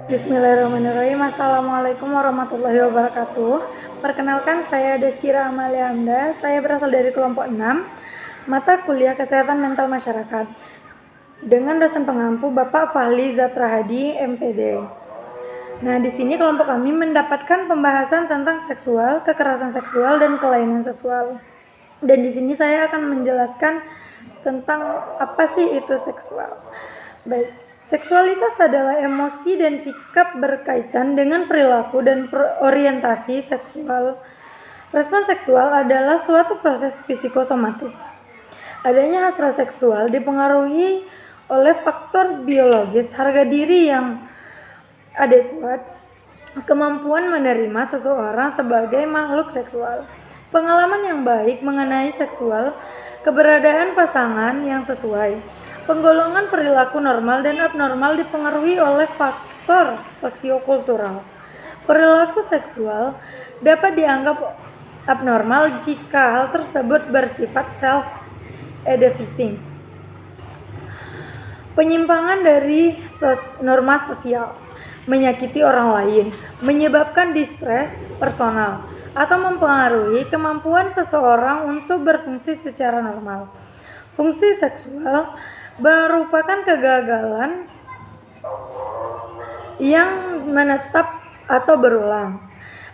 Bismillahirrahmanirrahim. Assalamualaikum warahmatullahi wabarakatuh. Perkenalkan, saya Destira Amalia Amda. Saya berasal dari kelompok 6, mata kuliah Kesehatan Mental Masyarakat, dengan dosen pengampu Bapak Fahli Zatrahadi, MPD. Nah, di sini kelompok kami mendapatkan pembahasan tentang seksual, kekerasan seksual, dan kelainan seksual. Dan di sini saya akan menjelaskan tentang apa sih itu seksual. Baik, seksualitas adalah emosi dan sikap berkaitan dengan perilaku dan orientasi seksual. Respon seksual adalah suatu proses psikosomatik. Adanya hasrat seksual dipengaruhi oleh faktor biologis, harga diri yang adekuat, kemampuan menerima seseorang sebagai makhluk seksual, pengalaman yang baik mengenai seksual, keberadaan pasangan yang sesuai. Penggolongan perilaku normal dan abnormal dipengaruhi oleh faktor sosiokultural. Perilaku seksual dapat dianggap abnormal jika hal tersebut bersifat self-editing, penyimpangan dari norma sosial, menyakiti orang lain, menyebabkan distres personal, atau mempengaruhi kemampuan seseorang untuk berfungsi secara normal. Fungsi seksual merupakan kegagalan yang menetap atau berulang,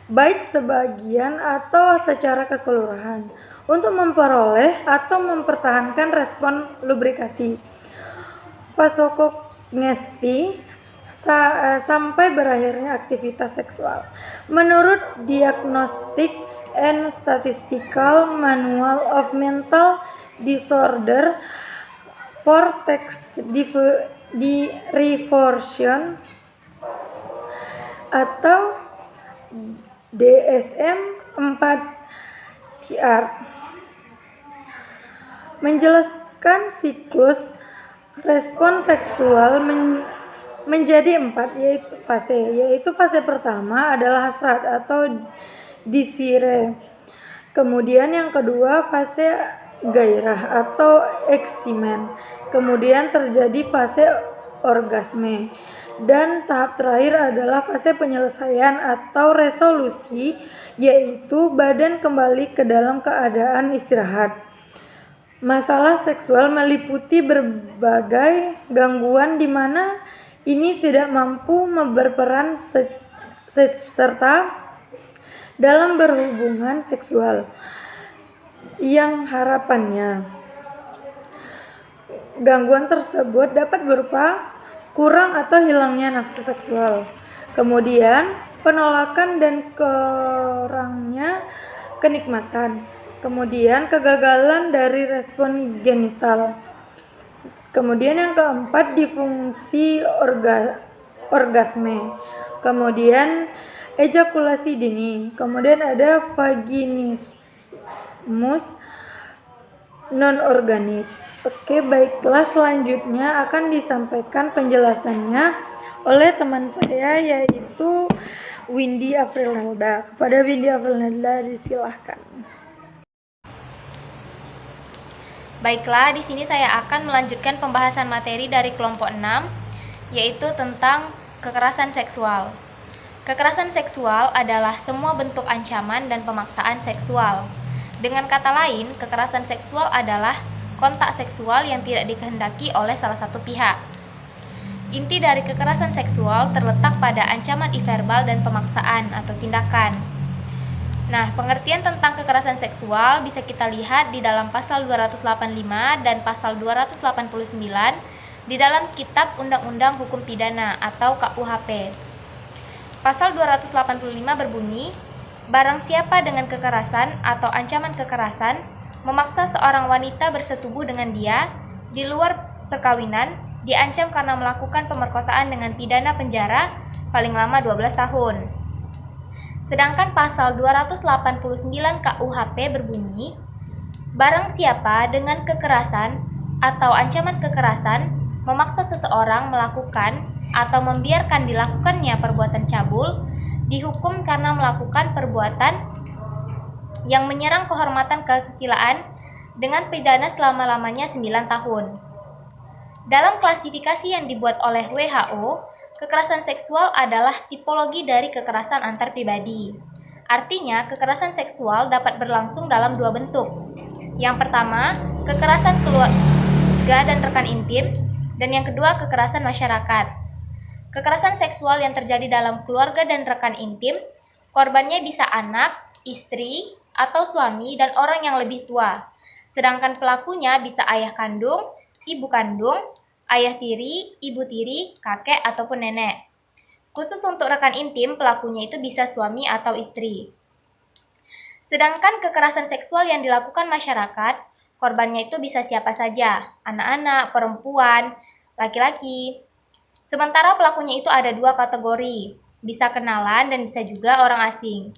baik sebagian atau secara keseluruhan, untuk memperoleh atau mempertahankan respon lubrikasi vasokognesti sampai berakhirnya aktivitas seksual. Menurut Diagnostic and Statistical Manual of Mental Disorder, vortex diversion atau DSM-4 menjelaskan siklus respon seksual menjadi 4, yaitu fase pertama adalah hasrat atau desire. Kemudian yang kedua fase gairah atau excitement. Kemudian terjadi fase orgasme. Dan tahap terakhir adalah fase penyelesaian atau resolusi, yaitu badan kembali ke dalam keadaan istirahat. Masalah seksual meliputi berbagai gangguan di mana ini tidak mampu berperan serta dalam berhubungan seksual. Yang harapannya, gangguan tersebut dapat berupa kurang atau hilangnya nafsu seksual, kemudian penolakan dan kurangnya kenikmatan, kemudian kegagalan dari respon genital, kemudian yang keempat disfungsi orgasme, kemudian ejakulasi dini, kemudian ada vaginismus non-organik. Oke, baiklah, selanjutnya akan disampaikan penjelasannya oleh teman saya, yaitu Windy Afrilnelda. Kepada Windy Afrilnelda disilahkan. Baiklah, di sini saya akan melanjutkan pembahasan materi dari kelompok 6, yaitu tentang kekerasan seksual. Kekerasan seksual adalah semua bentuk ancaman dan pemaksaan seksual. Dengan kata lain, kekerasan seksual adalah kontak seksual yang tidak dikehendaki oleh salah satu pihak. Inti dari kekerasan seksual terletak pada ancaman verbal dan pemaksaan atau tindakan. Nah, pengertian tentang kekerasan seksual bisa kita lihat di dalam pasal 285 dan pasal 289 di dalam Kitab Undang-Undang Hukum Pidana atau KUHP. Pasal 285 berbunyi, barang siapa dengan kekerasan atau ancaman kekerasan memaksa seorang wanita bersetubuh dengan dia di luar perkawinan, diancam karena melakukan pemerkosaan dengan pidana penjara paling lama 12 tahun. Sedangkan pasal 289 KUHP berbunyi, barang siapa dengan kekerasan atau ancaman kekerasan memaksa seseorang melakukan atau membiarkan dilakukannya perbuatan cabul, dihukum karena melakukan perbuatan yang menyerang kehormatan kesusilaan dengan pidana selama-lamanya 9 tahun. Dalam klasifikasi yang dibuat oleh WHO, Kekerasan seksual adalah tipologi dari kekerasan antar pribadi. Artinya, kekerasan seksual dapat berlangsung dalam dua bentuk. Yang pertama, kekerasan keluarga dan rekan intim, dan yang kedua, kekerasan masyarakat. Kekerasan seksual yang terjadi dalam keluarga dan rekan intim, korbannya bisa anak, istri, atau suami dan orang yang lebih tua. Sedangkan pelakunya bisa ayah kandung, ibu kandung, ayah tiri, ibu tiri, kakek, ataupun nenek. Khusus untuk rekan intim, pelakunya itu bisa suami atau istri. Sedangkan kekerasan seksual yang dilakukan masyarakat, korbannya itu bisa siapa saja, anak-anak, perempuan, laki-laki. Sementara pelakunya itu ada dua kategori, bisa kenalan dan bisa juga orang asing.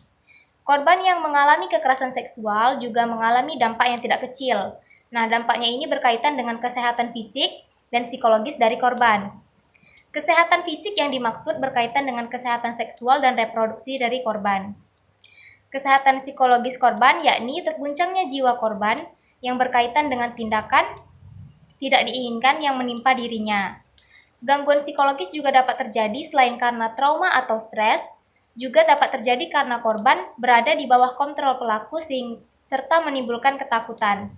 Korban yang mengalami kekerasan seksual juga mengalami dampak yang tidak kecil. Nah, dampaknya ini berkaitan dengan kesehatan fisik dan psikologis dari korban. Kesehatan fisik yang dimaksud berkaitan dengan kesehatan seksual dan reproduksi dari korban. Kesehatan psikologis korban yakni terguncangnya jiwa korban yang berkaitan dengan tindakan tidak diinginkan yang menimpa dirinya. Gangguan psikologis juga dapat terjadi selain karena trauma atau stres, juga dapat terjadi karena korban berada di bawah kontrol pelaku serta menimbulkan ketakutan.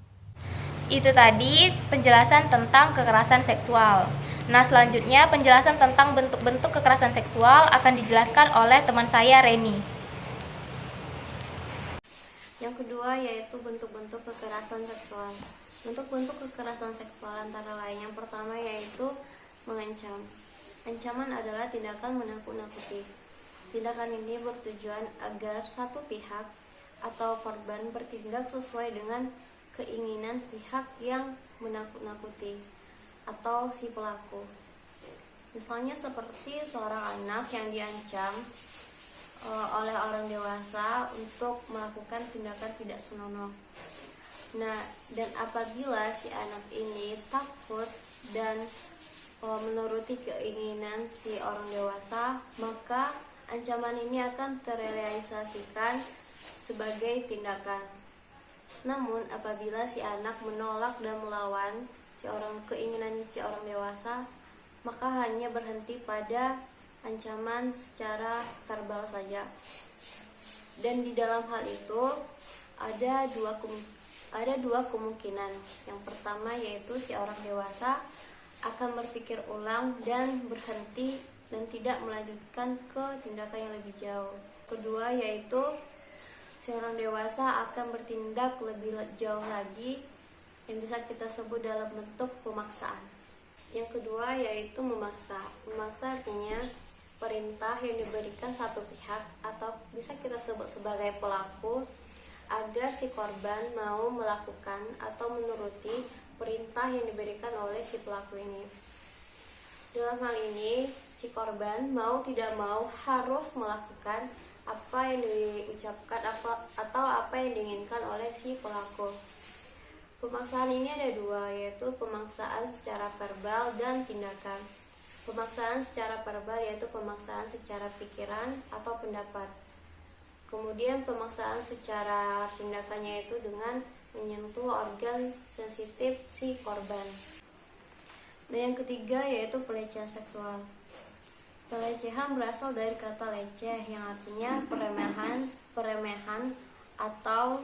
Itu tadi penjelasan tentang kekerasan seksual. Nah, selanjutnya penjelasan tentang bentuk-bentuk kekerasan seksual akan dijelaskan oleh teman saya, Reni. Yang kedua yaitu bentuk-bentuk kekerasan seksual. Bentuk-bentuk kekerasan seksual antara lain yang pertama yaitu mengancam. Ancaman adalah tindakan menakut-nakuti. Tindakan ini bertujuan agar satu pihak atau korban bertindak sesuai dengan keinginan pihak yang menakut-nakuti atau si pelaku. Misalnya seperti seorang anak yang diancam oleh orang dewasa untuk melakukan tindakan tidak senonoh. Nah, dan apabila si anak ini takut dan menuruti keinginan si orang dewasa, maka ancaman ini akan terrealisasikan sebagai tindakan. Namun apabila si anak menolak dan melawan keinginan si orang dewasa, maka hanya berhenti pada ancaman secara verbal saja. Dan di dalam hal itu ada dua kemungkinan. Yang pertama yaitu si orang dewasa akan berpikir ulang dan berhenti dan tidak melanjutkan ke tindakan yang lebih jauh. Kedua yaitu si orang dewasa akan bertindak lebih jauh lagi yang bisa kita sebut dalam bentuk pemaksaan. Yang kedua yaitu memaksa. Memaksa artinya perintah yang diberikan satu pihak atau bisa kita sebut sebagai pelaku agar si korban mau melakukan atau menuruti perintah yang diberikan oleh si pelaku ini. Dalam hal ini, si korban mau tidak mau harus melakukan apa yang diucapkan atau apa yang diinginkan oleh si pelaku. Pemaksaan ini ada dua, yaitu pemaksaan secara verbal dan tindakan. Pemaksaan secara verbal yaitu pemaksaan secara pikiran atau pendapat. Kemudian pemaksaan secara tindakannya itu dengan menyentuh organ sensitif si korban. Dan yang ketiga yaitu pelecehan seksual. Pelecehan berasal dari kata leceh yang artinya peremehan atau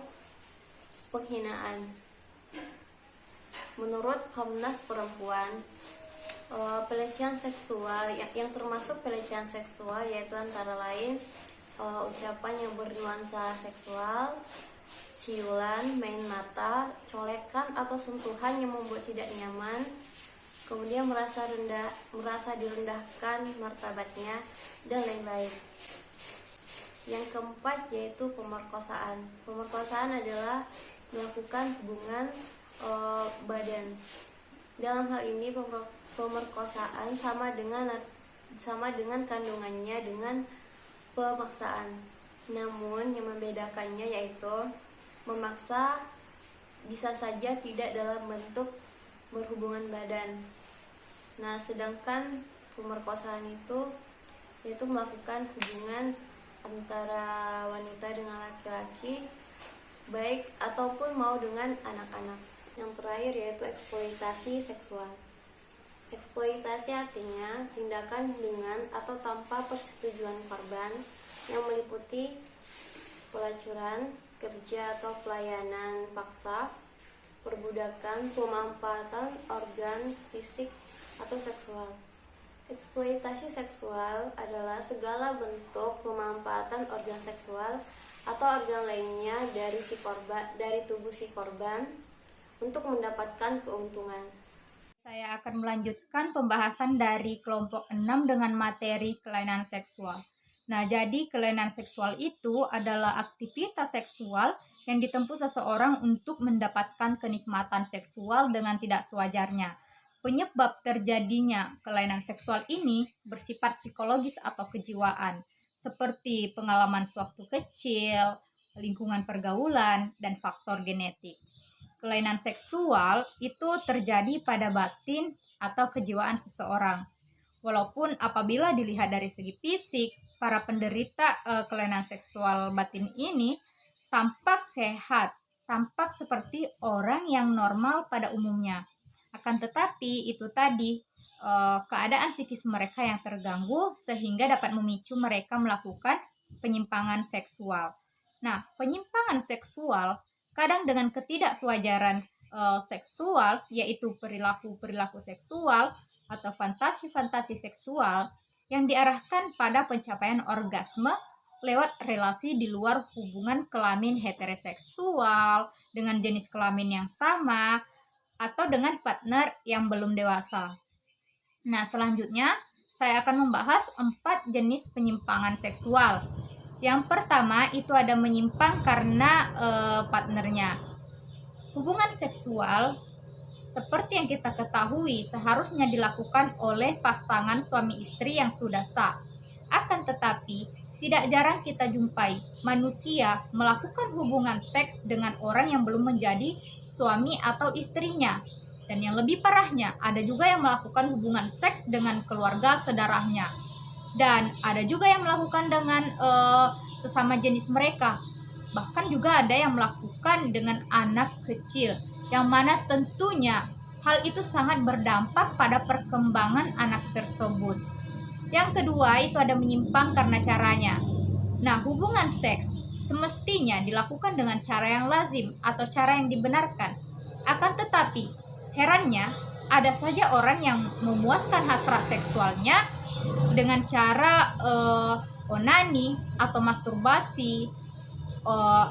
penghinaan. Menurut Komnas Perempuan, pelecehan seksual yang termasuk pelecehan seksual yaitu antara lain ucapan yang bernuansa seksual, ciulan, main mata, colekan atau sentuhan yang membuat tidak nyaman, kemudian merasa direndahkan martabatnya, dan lain-lain. Yang keempat yaitu pemerkosaan. Pemerkosaan adalah melakukan hubungan badan. Dalam hal ini pemerkosaan sama dengan kandungannya dengan pemaksaan. Namun yang membedakannya yaitu memaksa bisa saja tidak dalam bentuk berhubungan badan. Nah, sedangkan pemerkosaan itu yaitu melakukan hubungan antara wanita dengan laki-laki, baik ataupun mau dengan anak-anak. Yang terakhir yaitu eksploitasi seksual. Eksploitasi artinya tindakan dengan atau tanpa persetujuan korban yang meliputi pelacuran, kerja atau pelayanan paksa, perbudakan, pemanfaatan organ fisik atau seksual. Eksploitasi seksual adalah segala bentuk pemanfaatan organ seksual atau organ lainnya dari tubuh si korban untuk mendapatkan keuntungan. Saya akan melanjutkan pembahasan dari kelompok 6 dengan materi kelainan seksual. Nah, jadi kelainan seksual itu adalah aktivitas seksual yang ditempuh seseorang untuk mendapatkan kenikmatan seksual dengan tidak sewajarnya. Penyebab terjadinya kelainan seksual ini bersifat psikologis atau kejiwaan, seperti pengalaman sewaktu kecil, lingkungan pergaulan, dan faktor genetik. Kelainan seksual itu terjadi pada batin atau kejiwaan seseorang. Walaupun apabila dilihat dari segi fisik, para penderita kelainan seksual batin ini tampak sehat, tampak seperti orang yang normal pada umumnya. Akan tetapi itu tadi keadaan psikis mereka yang terganggu sehingga dapat memicu mereka melakukan penyimpangan seksual. Nah, penyimpangan seksual kadang dengan ketidaksewajaran seksual, yaitu perilaku-perilaku seksual atau fantasi-fantasi seksual yang diarahkan pada pencapaian orgasme lewat relasi di luar hubungan kelamin heteroseksual dengan jenis kelamin yang sama atau dengan partner yang belum dewasa. Nah, selanjutnya saya akan membahas 4 jenis penyimpangan seksual. Yang pertama itu ada menyimpang karena partnernya. Hubungan seksual seperti yang kita ketahui seharusnya dilakukan oleh pasangan suami istri yang sudah sah. Akan tetapi tidak jarang kita jumpai manusia melakukan hubungan seks dengan orang yang belum menjadi suami atau istrinya. Dan yang lebih parahnya, ada juga yang melakukan hubungan seks dengan keluarga sedarahnya. Dan ada juga yang melakukan dengan sesama jenis mereka. Bahkan juga ada yang melakukan dengan anak kecil, yang mana tentunya hal itu sangat berdampak pada perkembangan anak tersebut. Yang kedua itu ada menyimpang karena caranya. Nah, hubungan seks semestinya dilakukan dengan cara yang lazim atau cara yang dibenarkan. Akan tetapi, herannya ada saja orang yang memuaskan hasrat seksualnya dengan cara onani atau masturbasi,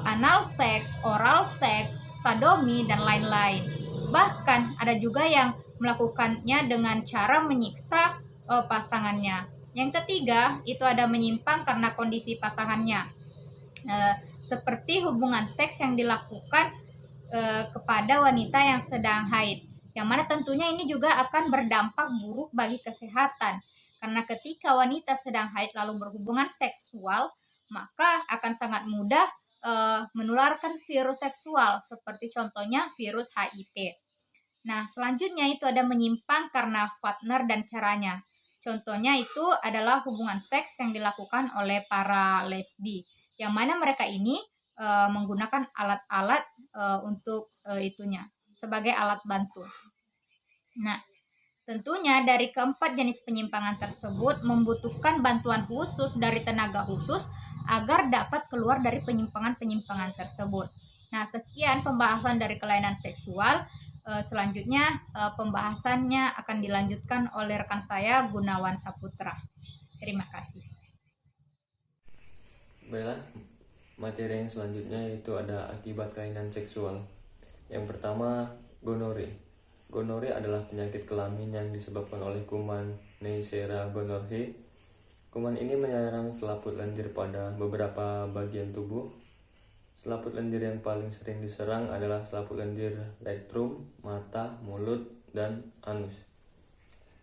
anal seks, oral seks, sadomi, dan lain-lain. Bahkan ada juga yang melakukannya dengan cara menyiksa pasangannya. Yang ketiga itu ada menyimpang karena kondisi pasangannya, seperti hubungan seks yang dilakukan kepada wanita yang sedang haid, yang mana tentunya ini juga akan berdampak buruk bagi kesehatan. Karena ketika wanita sedang haid lalu berhubungan seksual, maka akan sangat mudah menularkan virus seksual, seperti contohnya virus HIV. Nah, selanjutnya itu ada menyimpang karena partner dan caranya. Contohnya itu adalah hubungan seks yang dilakukan oleh para lesbi, yang mana mereka ini menggunakan alat-alat untuk itunya sebagai alat bantu. Nah, tentunya dari keempat jenis penyimpangan tersebut membutuhkan bantuan khusus dari tenaga khusus agar dapat keluar dari penyimpangan-penyimpangan tersebut. Nah, sekian pembahasan dari kelainan seksual. Selanjutnya pembahasannya akan dilanjutkan oleh rekan saya Gunawan Saputra. Terima kasih. Baiklah, materi yang selanjutnya yaitu ada akibat kelainan seksual. Yang pertama, gonore. Gonore adalah penyakit kelamin yang disebabkan oleh kuman Neisseria gonorrhoeae. Kuman ini menyerang selaput lendir pada beberapa bagian tubuh. Selaput lendir yang paling sering diserang adalah selaput lendir rectum, mata, mulut, dan anus.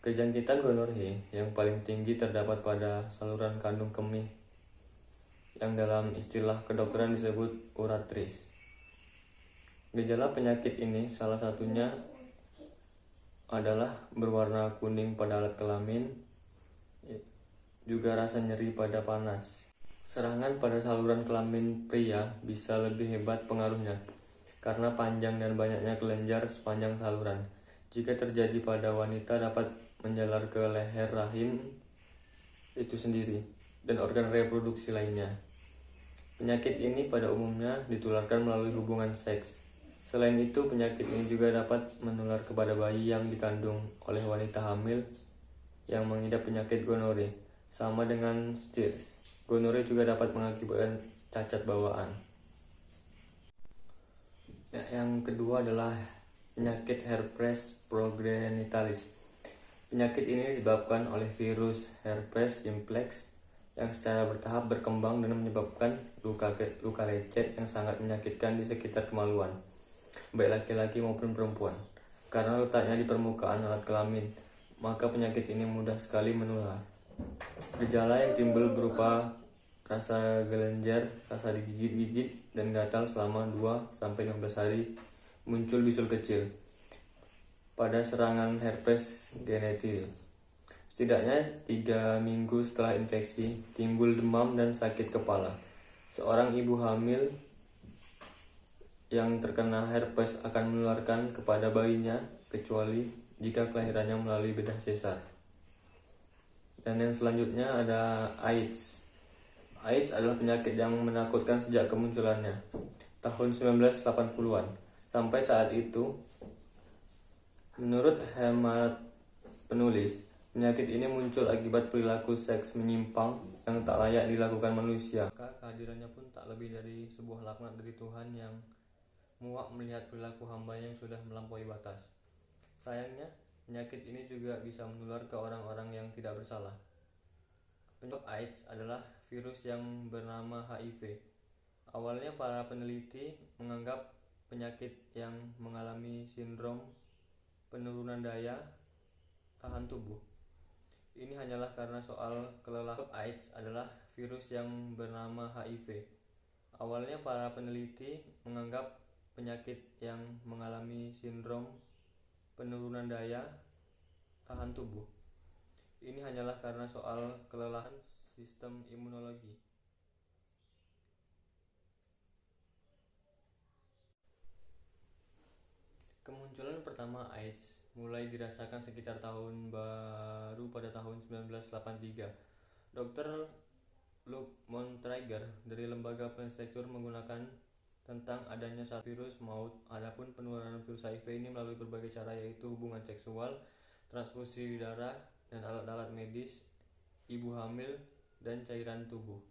Kejangkitan gonorrhoeae yang paling tinggi terdapat pada saluran kandung kemih, yang dalam istilah kedokteran disebut uretris. Gejala penyakit ini salah satunya adalah berwarna kuning pada alat kelamin, juga rasa nyeri pada panas. Serangan pada saluran kelamin pria bisa lebih hebat pengaruhnya karena panjang dan banyaknya kelenjar sepanjang saluran. Jika terjadi pada wanita dapat menjalar ke leher rahim itu sendiri dan organ reproduksi lainnya. Penyakit ini pada umumnya ditularkan melalui hubungan seks. Selain itu, penyakit ini juga dapat menular kepada bayi yang dikandung oleh wanita hamil yang mengidap penyakit gonore. Sama dengan STIS, gonore juga dapat mengakibatkan cacat bawaan. Yang kedua adalah penyakit herpes progenitalis. Penyakit ini disebabkan oleh virus herpes simplex yang secara bertahap berkembang dan menyebabkan luka lecet yang sangat menyakitkan di sekitar kemaluan, baik laki-laki maupun perempuan. Karena letaknya di permukaan alat kelamin, maka penyakit ini mudah sekali menular. Gejala yang timbul berupa rasa gelenjar, rasa digigit-gigit, dan gatal selama 2-15 hari. Muncul bisul kecil pada serangan herpes genital. Setidaknya 3 minggu setelah infeksi, timbul demam dan sakit kepala. Seorang ibu hamil yang terkena herpes akan menularkan kepada bayinya, kecuali jika kelahirannya melalui bedah sesar. Dan yang selanjutnya ada AIDS. AIDS adalah penyakit yang menakutkan sejak kemunculannya, tahun 1980-an. Sampai saat itu, menurut hemat penulis, penyakit ini muncul akibat perilaku seks menyimpang yang tak layak dilakukan manusia. Maka kehadirannya pun tak lebih dari sebuah laknat dari Tuhan yang muak melihat perilaku hamba-Nya yang sudah melampaui batas. Sayangnya, penyakit ini juga bisa menular ke orang-orang yang tidak bersalah. Penyebab AIDS adalah virus yang bernama HIV. Awalnya para peneliti menganggap penyakit yang mengalami sindrom penurunan daya tahan tubuh ini hanyalah karena soal kelelahan. AIDS adalah virus yang bernama HIV. Awalnya para peneliti menganggap penyakit yang mengalami sindrom penurunan daya tahan tubuh ini hanyalah karena soal kelelahan sistem imunologi. Kemunculan pertama AIDS mulai dirasakan sekitar tahun baru pada tahun 1983. Dr. Luc Montreiger dari lembaga penelitian menggunakan tentang adanya satu virus maut. Adapun penularan virus HIV ini melalui berbagai cara, yaitu hubungan seksual, transfusi darah, dan alat-alat medis, ibu hamil, dan cairan tubuh.